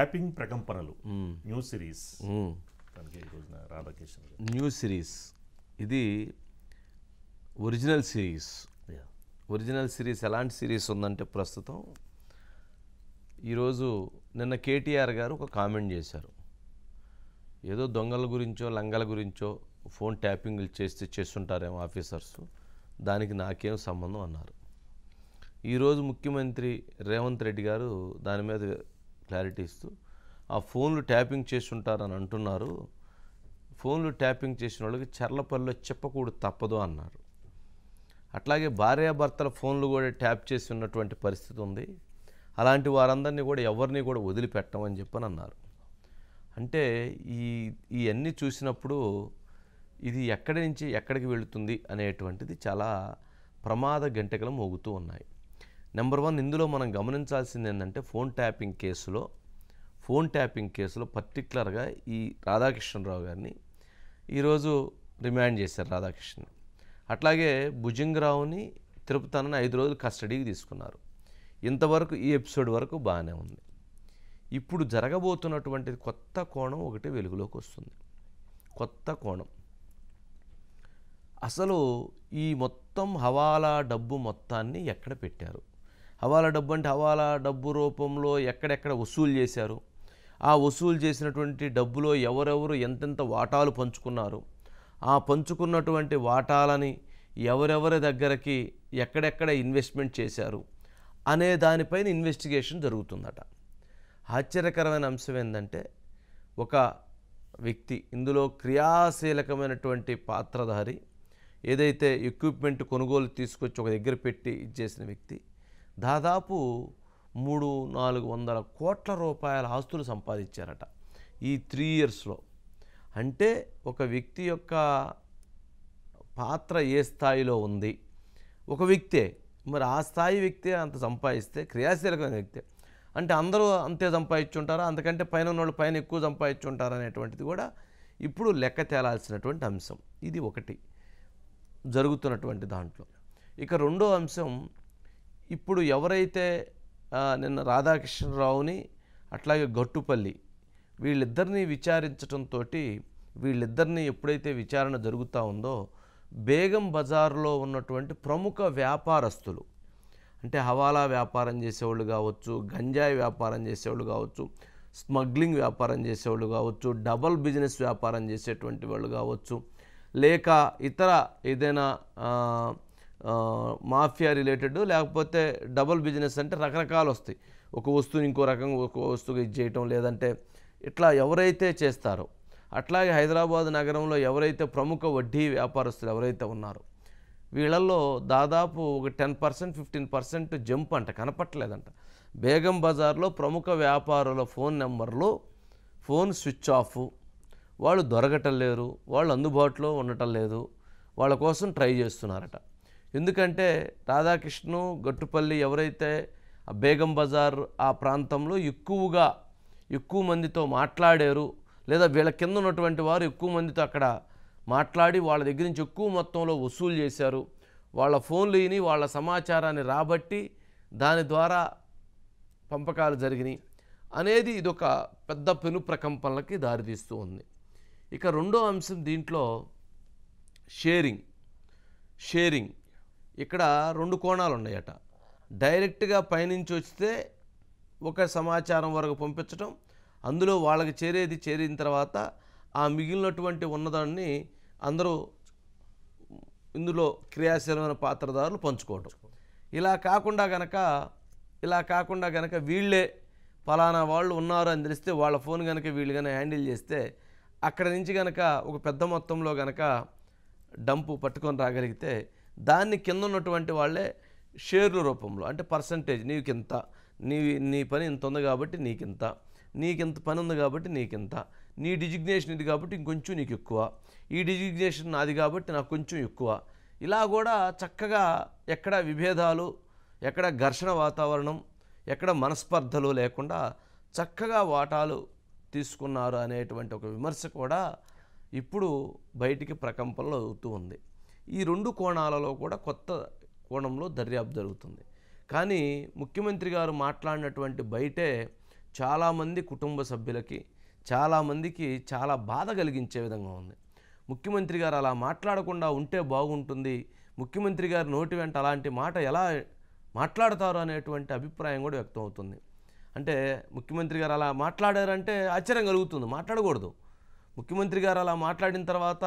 Tapping ప్రకంపనలు new series Radhakishan new series ఇది original series. Original series ఎలాంటి సిరీస్ ఉందంటే ప్రస్తుతం ఈరోజు నిన్న కేటీఆర్ గారు ఒక కామెంట్ చేశారు. ఏదో దొంగల గురించో లంగల గురించో ఫోన్ ట్యాపింగ్లు చేస్తుంటారేమో ఆఫీసర్స్, దానికి నాకేం సంబంధం అన్నారు. ఈరోజు ముఖ్యమంత్రి రేవంత్ రెడ్డి గారు దాని మీద క్లారిటీ ఇస్తూ ఆ ఫోన్లు ట్యాపింగ్ చేస్తుంటారని అంటున్నారు, ఫోన్లు ట్యాపింగ్ చేసిన వాళ్ళకి చర్లపల్లిలో చెప్పకూడదు తప్పదు అన్నారు. అట్లాగే భార్యాభర్తల ఫోన్లు కూడా ట్యాప్ చేసి ఉన్నటువంటి పరిస్థితి ఉంది. అలాంటి వారందరినీ కూడా ఎవరిని కూడా వదిలిపెట్టమని చెప్పని అన్నారు. అంటే ఇవన్నీ చూసినప్పుడు ఇది ఎక్కడి నుంచి ఎక్కడికి వెళుతుంది అనేటువంటిది చాలా ప్రమాద గంటకలు మోగుతూ ఉన్నాయి. నెంబర్ 1, ఇందులో మనం గమనించాల్సింది ఏంటంటే ఫోన్ ట్యాపింగ్ కేసులో పర్టికులర్గా ఈ రాధాకృష్ణరావు గారిని ఈరోజు రిమాండ్ చేశారు. రాధాకృష్ణ అట్లాగే భుజంగరావుని తిరుపతిని 5 రోజులు కస్టడీకి తీసుకున్నారు. ఇంతవరకు ఈ ఎపిసోడ్ వరకు బాగానే ఉంది. ఇప్పుడు జరగబోతున్నటువంటి కొత్త కోణం ఒకటి వెలుగులోకి వస్తుంది. కొత్త కోణం అసలు ఈ మొత్తం హవాలా డబ్బు మొత్తాన్ని ఎక్కడ పెట్టారు? హవాలా డబ్బు అంటే హవాలా డబ్బు రూపంలో ఎక్కడెక్కడ వసూలు చేశారు? ఆ వసూలు చేసినటువంటి డబ్బులో ఎవరెవరు ఎంతెంత వాటాలు పంచుకున్నారు? ఆ పంచుకున్నటువంటి వాటాలని ఎవరెవరి దగ్గరికి ఎక్కడెక్కడ ఇన్వెస్ట్మెంట్ చేశారు అనే దానిపైన ఇన్వెస్టిగేషన్ జరుగుతుందట. ఆశ్చర్యకరమైన అంశం ఏంటంటే ఒక వ్యక్తి ఇందులో క్రియాశీలకమైనటువంటి పాత్రధారి, ఏదైతే ఎక్విప్మెంట్ కొనుగోలు తీసుకొచ్చి ఒక దగ్గర పెట్టి ఇచ్చేసిన వ్యక్తి దాదాపు 300-400 కోట్ల రూపాయల ఆస్తులు సంపాదించారట ఈ 3 ఇయర్స్లో. అంటే ఒక వ్యక్తి యొక్క పాత్ర ఏ స్థాయిలో ఉంది, ఒక వ్యక్తే మరి ఆ స్థాయి వ్యక్తి అంత సంపాదిస్తే, క్రియాశీలకమైన వ్యక్తి అంటే అందరూ అంతే సంపాదించుంటారా, అంతకంటే పైన ఉన్నోళ్ళు పైన ఎక్కువ సంపాదించుంటారా అనేటువంటిది కూడా ఇప్పుడు లెక్క తేలాల్సినటువంటి అంశం. ఇది ఒకటి జరుగుతున్నటువంటి దాంట్లో. ఇక రెండో అంశం, ఇప్పుడు ఎవరైతే నిన్న రాధాకృష్ణరావుని అట్లాగే గట్టుపల్లి వీళ్ళిద్దరినీ విచారించడంతో వీళ్ళిద్దరినీ ఎప్పుడైతే విచారణ జరుగుతూ ఉందో బేగం బజార్లో ఉన్నటువంటి ప్రముఖ వ్యాపారస్తులు, అంటే హవాలా వ్యాపారం చేసేవాళ్ళు కావచ్చు, గంజాయి వ్యాపారం చేసేవాళ్ళు కావచ్చు, స్మగ్లింగ్ వ్యాపారం చేసేవాళ్ళు కావచ్చు, డబల్ బిజినెస్ వ్యాపారం చేసేటువంటి వాళ్ళు కావచ్చు, లేక ఇతర ఏదైనా మాఫియా రిలేటెడ్, లేకపోతే డబుల్ బిజినెస్ అంటే రకరకాలు వస్తాయి. ఒక వస్తువుని ఇంకో రకంగా ఒక వస్తువుగా ఇది చేయటం, లేదంటే ఇట్లా ఎవరైతే చేస్తారో, అట్లాగే హైదరాబాద్ నగరంలో ఎవరైతే ప్రముఖ వడ్డీ వ్యాపారస్తులు ఎవరైతే ఉన్నారో వీళ్ళల్లో దాదాపు ఒక 10%, 15% జంప్ అంట, కనపట్టలేదంట. బేగం బజార్లో ప్రముఖ వ్యాపారుల ఫోన్ నెంబర్లు ఫోన్ స్విచ్ ఆఫ్, వాళ్ళు దొరకటం లేరు, వాళ్ళు అందుబాటులో ఉండటం లేదు, వాళ్ళ కోసం ట్రై చేస్తున్నారట. ఎందుకంటే రాధాకృష్ణ గట్టుపల్లి ఎవరైతే బేగం బజార్ ఆ ప్రాంతంలో ఎక్కువ మందితో మాట్లాడారు, లేదా వీళ్ళ కింద ఉన్నటువంటి వారు ఎక్కువ మందితో అక్కడ మాట్లాడి వాళ్ళ దగ్గర నుంచి ఎక్కువ మొత్తంలో వసూలు చేశారు, వాళ్ళ ఫోన్లు విని వాళ్ళ సమాచారాన్ని రాబట్టి దాని ద్వారా పంపకాలు జరిగినాయి అనేది ఇదొక పెద్ద పెను ప్రకంపనలకి దారితీస్తూ ఉంది. ఇక రెండో అంశం దీంట్లో షేరింగ్. ఇక్కడ 2 కోణాలు ఉన్నాయట. డైరెక్ట్గా పైనుంచి వస్తే ఒక సమాచారం వరకు పంపించడం, అందులో వాళ్ళకి చేరిన తర్వాత ఆ మిగిలినటువంటి ఉన్నదాన్ని అందరూ ఇందులో క్రియాశీలమైన పాత్రదారులు పంచుకోవడం. ఇలా కాకుండా గనక వీళ్ళే ఫలానా వాళ్ళు ఉన్నారు అని తెలిస్తే వాళ్ళ ఫోన్ కనుక వీళ్ళు కనుక హ్యాండిల్ చేస్తే అక్కడ నుంచి కనుక ఒక పెద్ద మొత్తంలో కనుక డంపు పట్టుకొని రాగలిగితే దాన్ని కింద ఉన్నటువంటి వాళ్ళే షేర్ల రూపంలో, అంటే పర్సంటేజ్, నీకింత, నీ పని ఇంత ఉంది కాబట్టి నీకింత పని ఉంది కాబట్టి నీకింత, నీ డిజిగ్నేషన్ ఇది కాబట్టి ఇంకొంచెం నీకు ఎక్కువ, ఈ డిజిగ్నేషన్ నాది కాబట్టి నాకు కొంచెం ఎక్కువ, ఇలా కూడా చక్కగా ఎక్కడ విభేదాలు, ఎక్కడ ఘర్షణ వాతావరణం, ఎక్కడ మనస్పర్ధలు లేకుండా చక్కగా వాటాలు తీసుకున్నారు అనేటువంటి ఒక విమర్శ కూడా ఇప్పుడు బయటికి ప్రకంపనలు అవుతూ ఉంది. ఈ 2 కోణాలలో కూడా కొత్త కోణంలో దర్యాప్తు జరుగుతుంది. కానీ ముఖ్యమంత్రి గారు మాట్లాడినటువంటి బయటే చాలామంది కుటుంబ సభ్యులకి, చాలామందికి చాలా బాధ కలిగించే విధంగా ఉంది. ముఖ్యమంత్రి గారు అలా మాట్లాడకుండా ఉంటే బాగుంటుంది, ముఖ్యమంత్రి గారి నోటి వెంట అలాంటి మాట ఎలా మాట్లాడతారు అనేటువంటి అభిప్రాయం కూడా వ్యక్తం అవుతుంది. అంటే ముఖ్యమంత్రి గారు అలా మాట్లాడారంటే ఆశ్చర్యం కలుగుతుంది, మాట్లాడకూడదు. ముఖ్యమంత్రి గారు అలా మాట్లాడిన తర్వాత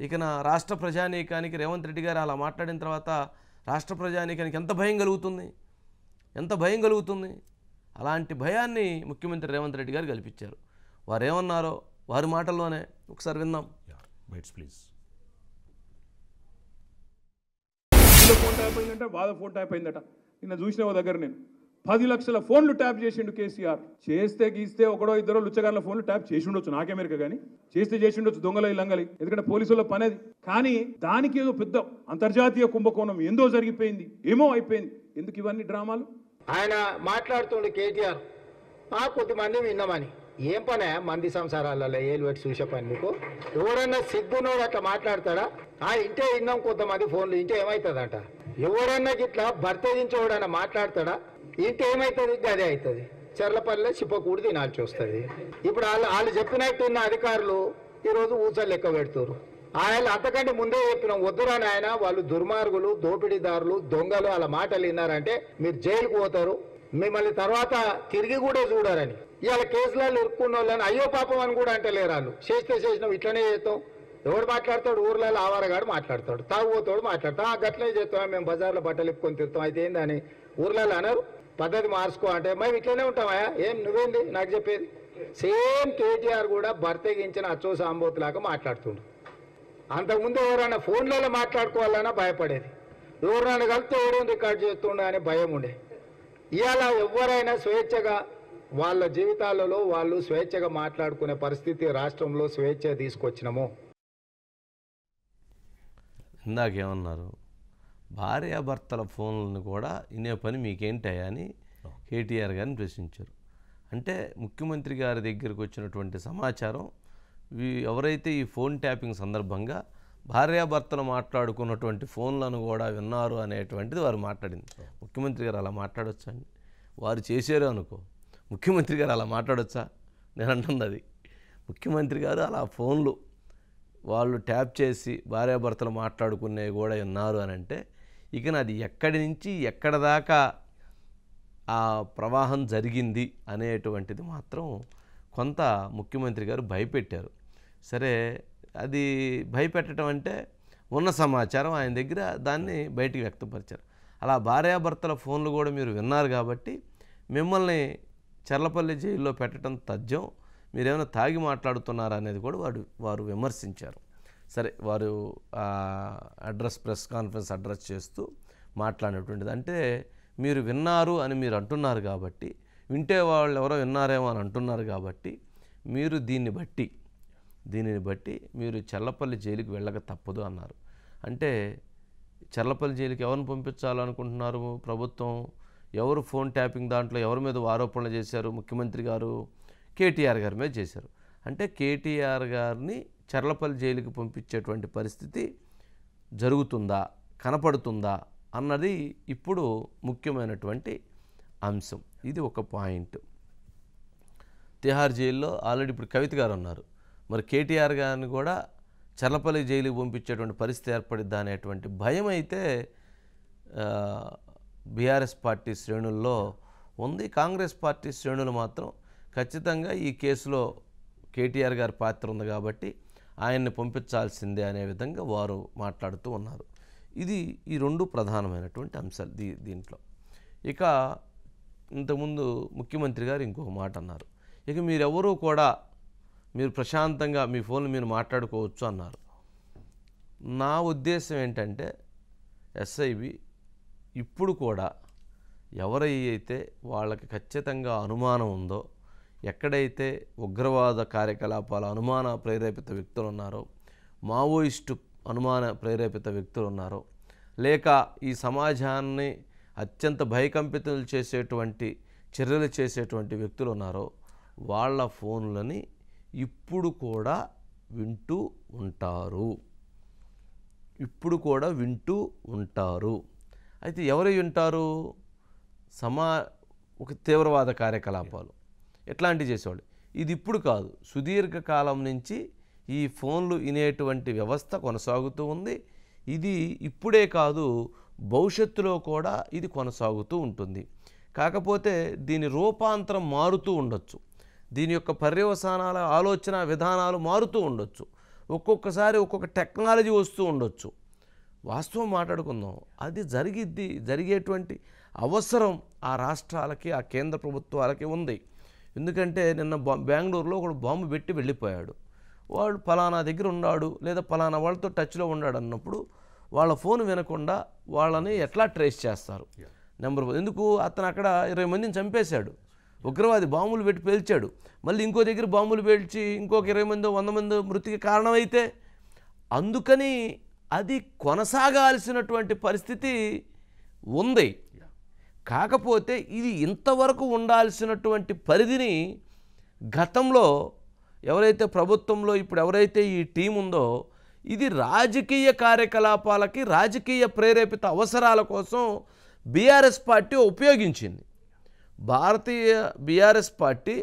ఇక నా రాష్ట్ర ప్రజానీకానికి, రేవంత్ రెడ్డి గారు అలా మాట్లాడిన తర్వాత రాష్ట్ర ప్రజానీకానికి ఎంత భయం కలుగుతుంది, ఎంత భయం కలుగుతుంది. అలాంటి భయాన్ని ముఖ్యమంత్రి రేవంత్ రెడ్డి గారు కల్పించారు. వారు ఏమన్నారో వారి మాటల్లోనే ఒకసారి విందాం. ప్లీజ్. ఫోన్ ట్యాప్ అయిందంట, వాళ్ళ ఫోన్ ట్యాప్ అయిందట. నిన్న చూసిన ఓ దగ్గర నేను 10 లక్షల ఫోన్లు ట్యాప్ చేసిండు కేసీఆర్. చేస్తే గీస్తే ఒకడో ఇద్దరో లుచ్చగారుల ఫోన్లు ట్యాప్ చేసి ఉండొచ్చు, నాకేమెరక కానీ చేసి ఉండొచ్చు దొంగల లంగలి, ఎందుకంటే పోలీసుల పని అది. కానీ దానికి ఏదో పెద్ద అంతర్జాతీయ కుంభకోణం ఏందో జరిగిపోయింది, ఏమో అయిపోయింది. ఎందుకు ఇవన్నీ డ్రామాలు? ఆయన మాట్లాడుతుండే కేటీఆర్ కొద్దిమంది విన్నామని. ఏం పనే మంది సంసారాలలో ఏలు పెట్టి చూసే పని మీకు? ఎవడన్నా సిగ్గునోడు అట్లా మాట్లాడతాడా? ఇంటే విన్నాం కొంతమంది ఫోన్లు, ఇంటే ఏమవుతుందంట. ఎవడన్నా ఇట్లా భర్తదించోడన్నా మాట్లాడతాడా? ఇంటే ఏమవుతుంది? గదే అవుతుంది. చెర్లపల్లిలో చిప్పకూడి తినాల్సి వస్తుంది. ఇప్పుడు వాళ్ళు చెప్పినట్టున్న అధికారులు ఈరోజు ఊచలు లెక్క పెడుతున్నారు. ఆయన అంతకంటే ముందే చెప్పినాం, వద్దురాని ఆయన వాళ్ళు దుర్మార్గులు, దోపిడీదారులు, దొంగలు, వాళ్ళ మాటలు విన్నారంటే మీరు జైలుకు పోతారు, మిమ్మల్ని తర్వాత తిరిగి కూడా చూడారని. ఇవాళ కేసులలో ఇరుక్కున్న వాళ్ళని అయ్యో పాపం అని కూడా అంటలేరు వాళ్ళు. చేసినాం ఇట్లనే చేస్తాం. ఎవడు మాట్లాడతాడు? ఊర్లలో ఆవారగాడు మాట్లాడతాడు, తాగుపోతాడు మాట్లాడతాం, గట్లనే చేస్తాం, మేము బజార్లో బట్టలు ఇప్పుకొని తిరుగుతాం. అయితే ఏందని ఊర్లలో అన్నారు, పద్ధతి మార్చుకో అంటే మేము ఇట్లనే ఉంటామా? ఏం నువ్వేంది నాకు చెప్పేది? సేమ్ కేటీఆర్ కూడా బర్తగించిన అచ్చో సాంబోతులాగా మాట్లాడుతుండు. అంతకుముందు ఎవరైనా ఫోన్లలో మాట్లాడుకోవాలన్నా భయపడేది, ఎవరైనా కలిస్తే ఎవడో రికార్డు చేస్తుండ అని భయం ఉండే. ఇవాళ ఎవరైనా స్వేచ్ఛగా వాళ్ళ జీవితాలలో వాళ్ళు స్వేచ్ఛగా మాట్లాడుకునే పరిస్థితి రాష్ట్రంలో స్వేచ్ఛ తీసుకొచ్చినాము. ఇందాకేమన్నారు, భార్యాభర్తల ఫోన్లను కూడా వినే పని మీకేంటాయా అని కేటీఆర్ గారిని ప్రశ్నించారు. అంటే ముఖ్యమంత్రి గారి దగ్గరకు వచ్చినటువంటి సమాచారం, ఎవరైతే ఈ ఫోన్ ట్యాపింగ్ సందర్భంగా భార్యాభర్తలు మాట్లాడుకున్నటువంటి ఫోన్లను కూడా విన్నారు అనేటువంటిది వారు మాట్లాడింది. ముఖ్యమంత్రి గారు అలా మాట్లాడొచ్చా అండి? వారు చేశారు అనుకో, ముఖ్యమంత్రి గారు అలా మాట్లాడొచ్చా? నేను అంటుంది అది. ముఖ్యమంత్రి గారు అలా ఫోన్లు వాళ్ళు ట్యాప్ చేసి భార్యాభర్తలు మాట్లాడుకునేవి కూడా విన్నారు అని అంటే ఇక అది ఎక్కడి నుంచి ఎక్కడ దాకా ఆ ప్రవాహం జరిగింది అనేటువంటిది మాత్రం కొంత ముఖ్యమంత్రి గారు భయపెట్టారు. సరే, అది భయపెట్టడం అంటే ఉన్న సమాచారం ఆయన దగ్గర దాన్ని బయటికి వ్యక్తపరిచారు. అలా భార్యాభర్తల ఫోన్లు కూడా మీరు విన్నారు కాబట్టి మిమ్మల్ని చర్లపల్లి జైల్లో పెట్టడం తథ్యం, మీరేమైనా తాగి మాట్లాడుతున్నారా అనేది కూడా వారు విమర్శించారు. సరే, వారు ప్రెస్ కాన్ఫరెన్స్ అడ్రస్ చేస్తూ మాట్లాడినటువంటిది అంటే మీరు విన్నారు అని మీరు అంటున్నారు కాబట్టి, వింటే వాళ్ళు ఎవరో విన్నారేమో అని అంటున్నారు కాబట్టి మీరు దీనిని బట్టి మీరు చర్లపల్లి జైలుకి వెళ్ళక తప్పదు అన్నారు. అంటే చర్లపల్లి జైలుకి ఎవరిని పంపించాలనుకుంటున్నారు ప్రభుత్వం? ఎవరు ఫోన్ ట్యాపింగ్ దాంట్లో ఎవరి మీద ఆరోపణలు చేశారు? ముఖ్యమంత్రి గారు కేటీఆర్ గారి మీద చేశారు. అంటే కేటీఆర్ గారిని చర్లపల్లి జైలుకి పంపించేటువంటి పరిస్థితి జరుగుతుందా, కనపడుతుందా అన్నది ఇప్పుడు ముఖ్యమైనటువంటి అంశం. ఇది ఒక పాయింట్. తిహార్ జైల్లో ఆల్రెడీ ఇప్పుడు కవిత గారు ఉన్నారు. మరి కేటీఆర్ గారిని కూడా చర్లపల్లి జైలుకి పంపించేటువంటి పరిస్థితి ఏర్పడిద్దా అనేటువంటి భయం అయితే బీఆర్ఎస్ పార్టీ శ్రేణుల్లో ఉంది. కాంగ్రెస్ పార్టీ శ్రేణులు మాత్రం ఖచ్చితంగా ఈ కేసులో కేటీఆర్ గారి పాత్ర ఉంది కాబట్టి ఆయన్ని పంపించాల్సిందే అనే విధంగా వారు మాట్లాడుతూ ఉన్నారు. ఇది ఈ రెండు ప్రధానమైనటువంటి అంశాలు దీంట్లో. ఇక ఇంతకుముందు ముఖ్యమంత్రి గారు ఇంకొక మాట అన్నారు, ఇక మీరెవరూ కూడా మీరు ప్రశాంతంగా మీ ఫోన్లు మీరు మాట్లాడుకోవచ్చు అన్నారు. నా ఉద్దేశం ఏంటంటే ఎస్ఐబి ఇప్పుడు కూడా ఎవరైతే వాళ్ళకి ఖచ్చితంగా అనుమానం ఉందో, ఎక్కడైతే ఉగ్రవాద కార్యకలాపాల అనుమాన ప్రేరేపిత వ్యక్తులు ఉన్నారో, మావోయిస్టు అనుమాన ప్రేరేపిత వ్యక్తులు ఉన్నారో, లేక ఈ సమాజాన్ని అత్యంత భయకంపితులు చేసేటువంటి చర్యలు చేసేటువంటి వ్యక్తులు ఉన్నారో వాళ్ళ ఫోన్లని ఇప్పుడు కూడా వింటూ ఉంటారు. అయితే ఎవరు వింటారు? ఒక తీవ్రవాద కార్యకలాపాలు, ఎట్లాంటివి చేసేవాళ్ళు. ఇది ఇప్పుడు కాదు, సుదీర్ఘకాలం నుంచి ఈ ఫోన్లు వినేటువంటి వ్యవస్థ కొనసాగుతూ ఉంది. ఇది ఇప్పుడే కాదు, భవిష్యత్తులో కూడా ఇది కొనసాగుతూ ఉంటుంది. కాకపోతే దీని రూపాంతరం మారుతూ ఉండొచ్చు, దీని యొక్క పర్యవసానాల ఆలోచన విధానాలు మారుతూ ఉండొచ్చు, ఒక్కొక్కసారి ఒక్కొక్క టెక్నాలజీ వస్తూ ఉండొచ్చు. వాస్తవం మాట్లాడుకుందాం, అది జరిగేటువంటి అవసరం ఆ రాష్ట్రాలకి ఆ కేంద్ర ప్రభుత్వాలకి ఉంది. ఎందుకంటే నిన్న బెంగళూరులో ఒకడు బాంబు పెట్టి వెళ్ళిపోయాడు. వాడు పలానా దగ్గర ఉన్నాడు లేదా పలానా వాళ్ళతో టచ్లో ఉన్నాడు అన్నప్పుడు వాళ్ళ ఫోన్ వినకుండా వాళ్ళని ఎట్లా ట్రేస్ చేస్తారు? నెంబర్ 1. ఎందుకు అతను అక్కడ 20 మందిని చంపేశాడు, ఉగ్రవాది బాంబులు పెట్టి పేల్చాడు, మళ్ళీ ఇంకో దగ్గర బాంబులు పేల్చి ఇంకొక 20 మంది 100 మంది మృతికి కారణమైతే అందుకని అది కొనసాగాల్సినటువంటి పరిస్థితి ఉంది. కాకపోతే ఇది ఇంతవరకు ఉండాల్సినటువంటి పరిధిని గతంలో ఎవరైతే ప్రభుత్వంలో ఇప్పుడు ఎవరైతే ఈ టీం ఉందో ఇది రాజకీయ కార్యకలాపాలకి రాజకీయ ప్రేరేపిత అవసరాల కోసం బీఆర్ఎస్ పార్టీ ఉపయోగించింది. బీఆర్ఎస్ పార్టీ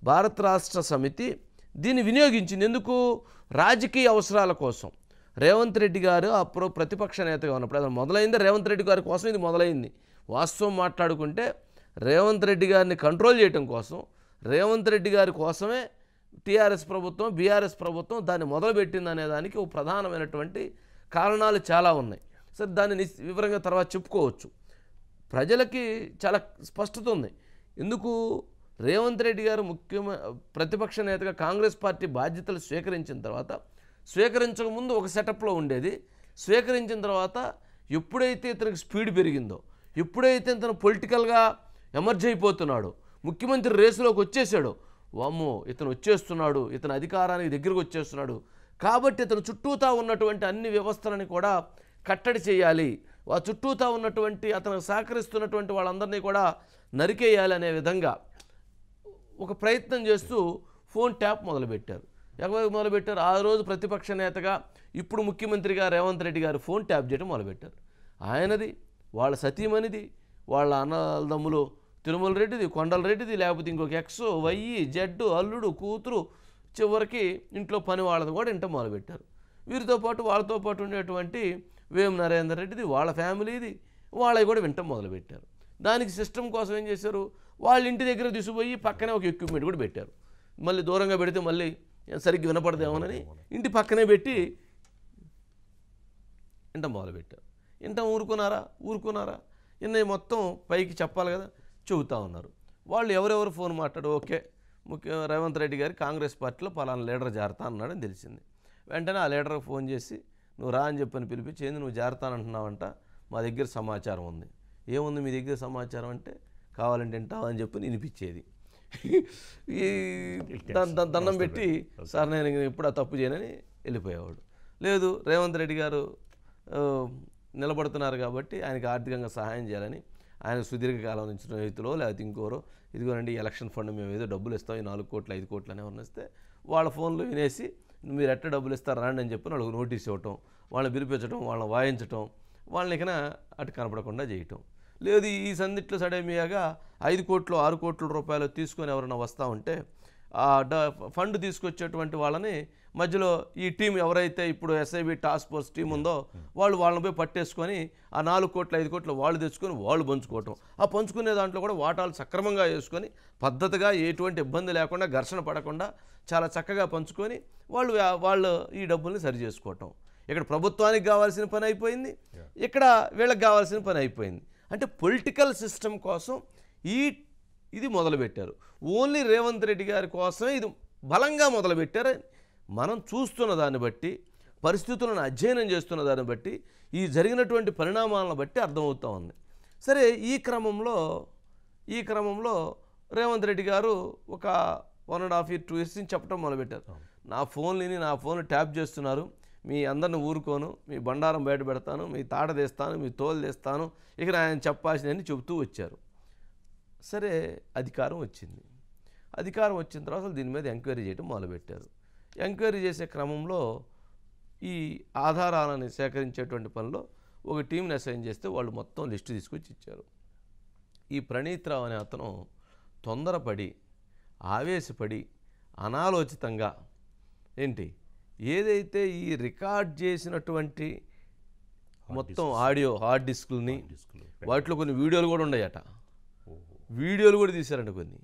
భారత రాష్ట్ర సమితి దీన్ని వినియోగించింది. ఎందుకు? రాజకీయ అవసరాల కోసం. రేవంత్ రెడ్డి గారు అప్పుడు ప్రతిపక్ష నేతగా ఉన్నప్పుడు అది మొదలైంది రేవంత్ రెడ్డి గారి కోసం, ఇది మొదలైంది. వాస్తవం మాట్లాడుకుంటే రేవంత్ రెడ్డి గారిని కంట్రోల్ చేయడం కోసం, రేవంత్ రెడ్డి గారి కోసమే టీఆర్ఎస్ ప్రభుత్వం బీఆర్ఎస్ ప్రభుత్వం దాన్ని మొదలుపెట్టింది అనే దానికి ఒక ప్రధానమైనటువంటి కారణాలు చాలా ఉన్నాయి. సరే, దాన్ని వివరంగా తర్వాత చెప్పుకోవచ్చు. ప్రజలకి చాలా స్పష్టత ఉంది. ఎందుకు? రేవంత్ రెడ్డి గారు ప్రతిపక్ష నేతగా కాంగ్రెస్ పార్టీ బాధ్యతలు స్వీకరించిన తర్వాత, స్వీకరించకముందు ఒక సెటప్లో ఉండేది, స్వీకరించిన తర్వాత ఎప్పుడైతే ఇతనికి స్పీడ్ పెరిగిందో, ఎప్పుడైతే ఇతను పొలిటికల్గా ఎమర్జ్ అయిపోతున్నాడో, ముఖ్యమంత్రి రేసులోకి వచ్చేసాడో, వామ్మో ఇతను వచ్చేస్తున్నాడు, ఇతను అధికారానికి దగ్గరకు వచ్చేస్తున్నాడు కాబట్టి ఇతను చుట్టూతా ఉన్నటువంటి అన్ని వ్యవస్థలని కూడా కట్టడి చేయాలి, ఆ చుట్టూతా ఉన్నటువంటి అతనికి సహకరిస్తున్నటువంటి వాళ్ళందరినీ కూడా నరికేయాలి అనే విధంగా ఒక ప్రయత్నం చేస్తూ ఫోన్ ట్యాప్ మొదలుపెట్టారు. ఎవరు మొదలుపెట్టారు? ఆ రోజు ప్రతిపక్ష నేతగా ఇప్పుడు ముఖ్యమంత్రిగా రేవంత్ రెడ్డి గారు ఫోన్ ట్యాప్ చేయడం మొదలుపెట్టారు. ఆయనది, వాళ్ళ సతీమణిది, వాళ్ళ అన్నదమ్ములు తిరుమల రెడ్డిది, కొండల రెడ్డిది, లేకపోతే ఇంకొక ఎక్స్ వై జెడ్ అల్లుడు కూతురు, చివరికి ఇంట్లో పని వాళ్ళది కూడా ఇంట మొదలుపెట్టారు. వీరితో పాటు వాళ్ళతో పాటు ఉండేటువంటి వేం నరేందర్ రెడ్డిది, వాళ్ళ ఫ్యామిలీది, వాళ్ళవి కూడా వింటం మొదలుపెట్టారు. దానికి సిస్టమ్ కోసం ఏం చేశారు? వాళ్ళ ఇంటి దగ్గర తీసుకుపోయి పక్కనే ఒక ఎక్విప్మెంట్ కూడా పెట్టారు. మళ్ళీ దూరంగా పెడితే మళ్ళీ సరిగ్గా వినపడదేమోనని ఇంటి పక్కనే పెట్టి ఇంట మొదలుపెట్టారు. ఇంట ఊరుకున్నారా? ఇన్న మొత్తం పైకి చెప్పాలి కదా, చెబుతూ ఉన్నారు. వాళ్ళు ఎవరెవరు ఫోన్ మాట్లాడు, ఓకే రేవంత్ రెడ్డి గారి కాంగ్రెస్ పార్టీలో పలానా లీడర్ జారుతా అన్నాడని తెలిసింది. వెంటనే ఆ లీడర్కి ఫోన్ చేసి నువ్వు రా అని చెప్పని పిలిపించి, ఏంది నువ్వు జారుతానంటున్నావంట, మా దగ్గర సమాచారం ఉంది. ఏముంది మీ దగ్గర సమాచారం అంటే, కావాలంటే వింటావని చెప్పి వినిపించేది. ఈ దండం పెట్టి సార్ నేను ఎప్పుడు ఆ తప్పు చేయనని వెళ్ళిపోయేవాడు. లేదు రేవంత్ రెడ్డి గారు నిలబడుతున్నారు కాబట్టి ఆయనకి ఆర్థికంగా సహాయం చేయాలని, ఆయన సుదీర్ఘకాలం నుంచి రైతులో లేకపోతే ఇంకోరో, ఇదిగోనండి ఎలక్షన్ ఫండ్ మేము ఏదో డబ్బులు ఇస్తాం, ఈ 4 కోట్లు 5 కోట్లు అని ఎవరిని ఇస్తే వాళ్ళ ఫోన్లో వినేసి మీరు ఎట్ట డబ్బులు ఇస్తారు రాండి అని చెప్పి వాళ్ళకి నోటీస్ ఇవ్వటం, వాళ్ళని పిలిపించడం, వాళ్ళని వాయించటం, వాళ్ళని ఇకన అటు కనపడకుండా చేయటం. లేదు ఈ సందిట్లో సడేమియాగా 5 కోట్లు 6 కోట్ల రూపాయలు తీసుకొని ఎవరైనా వస్తూ ఉంటే ఆ ఫండ్ తీసుకొచ్చేటువంటి వాళ్ళని మధ్యలో ఈ టీం ఎవరైతే ఇప్పుడు ఎస్ఐబి టాస్క్ ఫోర్స్ టీం ఉందో వాళ్ళని పోయి పట్టేసుకొని ఆ 4 కోట్లు 5 కోట్లు వాళ్ళు తెచ్చుకొని వాళ్ళు పంచుకోవటం, ఆ పంచుకునే దాంట్లో కూడా వాటాలు సక్రమంగా వేసుకొని పద్ధతిగా ఎటువంటి ఇబ్బంది లేకుండా ఘర్షణ పడకుండా చాలా చక్కగా పంచుకొని వాళ్ళు ఈ డబ్బుల్ని సరి చేసుకోవటం. ఇక్కడ ప్రభుత్వానికి కావాల్సిన పని అయిపోయింది, ఇక్కడ వీళ్ళకి కావాల్సిన పని అయిపోయింది. అంటే పొలిటికల్ సిస్టమ్ కోసం ఇది మొదలుపెట్టారు. ఓన్లీ రేవంత్ రెడ్డి గారి కోసమే ఇది బలంగా మొదలుపెట్టారు. మనం చూస్తున్న దాన్ని బట్టి, పరిస్థితులను అధ్యయనం చేస్తున్న దాన్ని బట్టి, ఈ జరిగినటువంటి పరిణామాలను బట్టి అర్థమవుతూ ఉంది. సరే, ఈ క్రమంలో రేవంత్ రెడ్డి గారు ఒక 1.5 years 2 years నుంచి చెప్పడం మొదలుపెట్టారు. నా ఫోన్ ట్యాప్ చేస్తున్నారు, మీ అందరిని ఊరుకోను, మీ బండారం బయట పెడతాను, మీ తాట తీస్తాను, మీ తోలు తీస్తాను, ఇక ఆయన చెప్పాల్సినవన్నీ చెబుతూ వచ్చారు. సరే, అధికారం వచ్చింది. అధికారం వచ్చిన తర్వాత దీని మీద ఎంక్వైరీ చేయడం మొదలుపెట్టారు. ఎంక్వైరీ చేసే క్రమంలో ఈ ఆధారాలను సేకరించేటువంటి పనిలో ఒక టీంని అసైన్ చేస్తే వాళ్ళు మొత్తం లిస్టు తీసుకొచ్చి ఇచ్చారు. ఈ ప్రణీత్ రావు అనే అతను తొందరపడి ఆవేశపడి అనాలోచితంగా ఏంటి ఏదైతే ఈ రికార్డ్ చేసినటువంటి మొత్తం ఆడియో హార్డ్ డిస్కులని వాటిలో కొన్ని వీడియోలు కూడా ఉన్నాయట, వీడియోలు కూడా తీశారంట, కొన్ని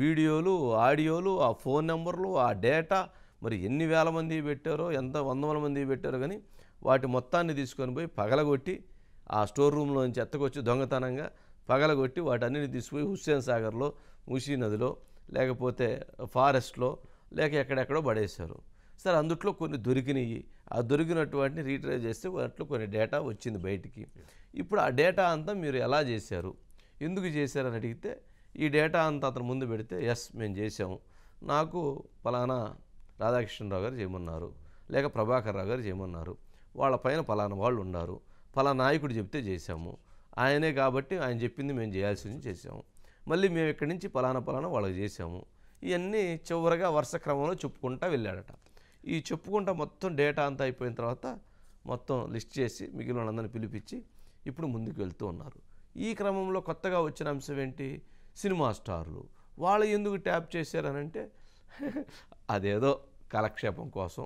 వీడియోలు ఆడియోలు ఆ ఫోన్ నెంబర్లు ఆ డేటా మరి ఎన్ని వేల మంది పెట్టారో ఎంత వందల మంది పెట్టారో కానీ వాటి మొత్తాన్ని తీసుకొని పోయి పగలగొట్టి ఆ స్టోర్ రూమ్లోంచి ఎత్తకొచ్చి దొంగతనంగా పగలగొట్టి వాటన్నిటిని తీసుకుపోయి హుస్సేన్ సాగర్లో మూసీ నదిలో లేకపోతే ఫారెస్ట్లో లేక ఎక్కడెక్కడో పడేశారు. సరే అందుట్లో కొన్ని దొరికినాయి, ఆ దొరికినటువంటి రీట్రైవ్ చేస్తే వాటిలో కొన్ని డేటా వచ్చింది బయటికి. ఇప్పుడు ఆ డేటా అంతా మీరు ఎలా చేశారు, ఎందుకు చేశారని అడిగితే ఈ డేటా అంతా అతను ముందు పెడితే ఎస్ మేము చేసాము, నాకు పలానా రాధాకృష్ణరావు గారు చేయమన్నారు లేక ప్రభాకర్ రావు గారు చేయమన్నారు, వాళ్ళ పైన పలానా వాళ్ళు ఉన్నారు, పలానా నాయకుడు చెప్తే చేశాము, ఆయనే కాబట్టి ఆయన చెప్పింది మేము చేయాల్సింది చేసాము, మళ్ళీ మేము ఇక్కడి నుంచి పలానా వాళ్ళకి చేసాము. ఇవన్నీ చివరిగా వరుస క్రమంలో చెప్పుకుంటా వెళ్ళాడట. ఈ చెప్పుకుంటా మొత్తం డేటా అంతా అయిపోయిన తర్వాత మొత్తం లిస్ట్ చేసి మిగిలిన వాళ్ళందరినీ పిలిపించి ఇప్పుడు ముందుకు వెళ్తూ ఉన్నారు. ఈ క్రమంలో కొత్తగా వచ్చిన అంశం ఏంటి, సినిమా స్టార్లు వాళ్ళు ఎందుకు ట్యాప్ చేశారనంటే అదేదో కాలక్షేపం కోసం,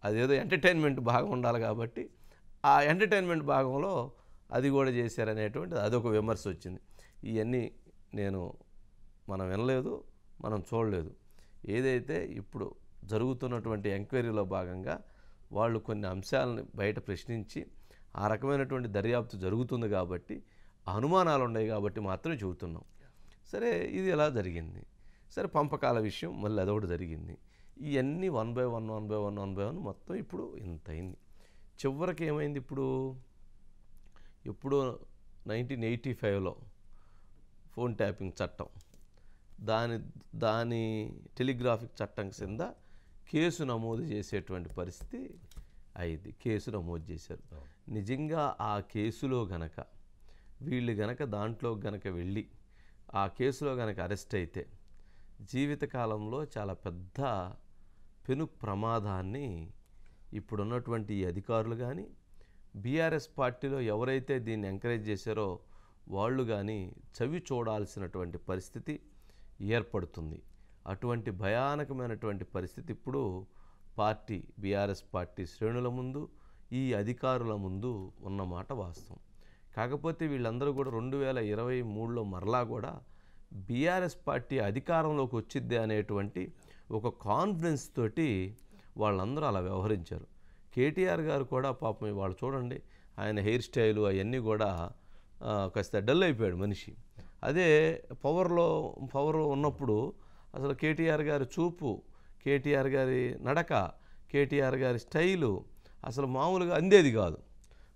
అదేదో ఎంటర్టైన్మెంట్ భాగం ఉండాలి కాబట్టి ఆ ఎంటర్టైన్మెంట్ భాగంలో అది కూడా చేశారనేటువంటిది అదొక విమర్శ వచ్చింది. ఇవన్నీ మనం వినలేదు, మనం చూడలేదు. ఏదైతే ఇప్పుడు జరుగుతున్నటువంటి ఎంక్వైరీలో భాగంగా వాళ్ళు కొన్ని అంశాలను బయట ప్రశ్నించి ఆ రకమైనటువంటి దర్యాప్తు జరుగుతుంది కాబట్టి అనుమానాలు ఉన్నాయి కాబట్టి మాత్రమే చెబుతున్నాం. సరే ఇది ఎలా జరిగింది, సరే పంపకాల విషయం మళ్ళీ అదొకటి జరిగింది. ఇవన్నీ 1 by 1 మొత్తం ఇప్పుడు ఇంత అయింది. చివరికి ఏమైంది, ఇప్పుడు 1985లో ఫోన్ ట్యాపింగ్ చట్టం దాని టెలిగ్రాఫిక్ చట్టం కింద కేసు నమోదు చేసేటువంటి పరిస్థితి అయింది. కేసు నమోదు చేశారు. నిజంగా ఆ కేసులో గనక వీళ్ళు గనక దాంట్లో గనక వెళ్ళి ఆ కేసులో గనక అరెస్ట్ అయితే జీవితకాలంలో చాలా పెద్ద పెను ప్రమాదాన్ని ఇప్పుడున్నటువంటి ఈ అధికారులు కానీ బీఆర్ఎస్ పార్టీలో ఎవరైతే దీన్ని ఎంకరేజ్ చేశారో వాళ్ళు కానీ చవి చూడాల్సినటువంటి పరిస్థితి ఏర్పడుతుంది. అటువంటి భయానకమైనటువంటి పరిస్థితి ఇప్పుడు బీఆర్ఎస్ పార్టీ శ్రేణుల ముందు ఈ అధికారుల ముందు ఉన్నమాట వాస్తవం. కాకపోతే వీళ్ళందరూ కూడా 2023లో మరలా కూడా బీఆర్ఎస్ పార్టీ అధికారంలోకి వచ్చిద్ది అనేటువంటి ఒక కాన్ఫిడెన్స్ తోటి వాళ్ళందరూ అలా వ్యవహరించారు. కేటీఆర్ గారు కూడా పాపం వాళ్ళు చూడండి, ఆయన హెయిర్ స్టైలు అవన్నీ కూడా కాస్త డల్ అయిపోయాడు మనిషి. అదే పవర్ ఉన్నప్పుడు అసలు కేటీఆర్ గారి చూపు, కేటీఆర్ గారి నడక, కేటీఆర్ గారి స్టైలు అసలు మామూలుగా అందేది కాదు.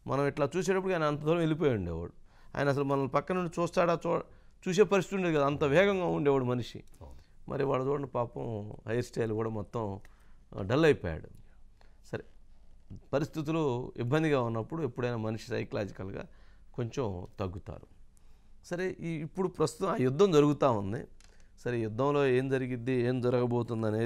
మనం ఇట్లా చూసేటప్పుడు ఆయన అంత దూరం వెళ్ళిపోయి ఉండేవాడు. ఆయన అసలు మనల్ని పక్క నుండి చూసే పరిస్థితి ఉండేది కదా, అంత వేగంగా ఉండేవాడు మనిషి. మరి వాడు చూడండి పాపం హెయిర్ స్టైల్ కూడా మొత్తం డల్ అయిపోయాడు. సరే పరిస్థితులు ఇబ్బందిగా ఉన్నప్పుడు ఎప్పుడైనా మనిషి సైకలాజికల్గా కొంచెం తగ్గుతారు. సరే ఇప్పుడు ప్రస్తుతం ఆ యుద్ధం జరుగుతూ ఉంది. సరే యుద్ధంలో ఏం జరిగిద్ది, ఏం జరగబోతుంది అనేది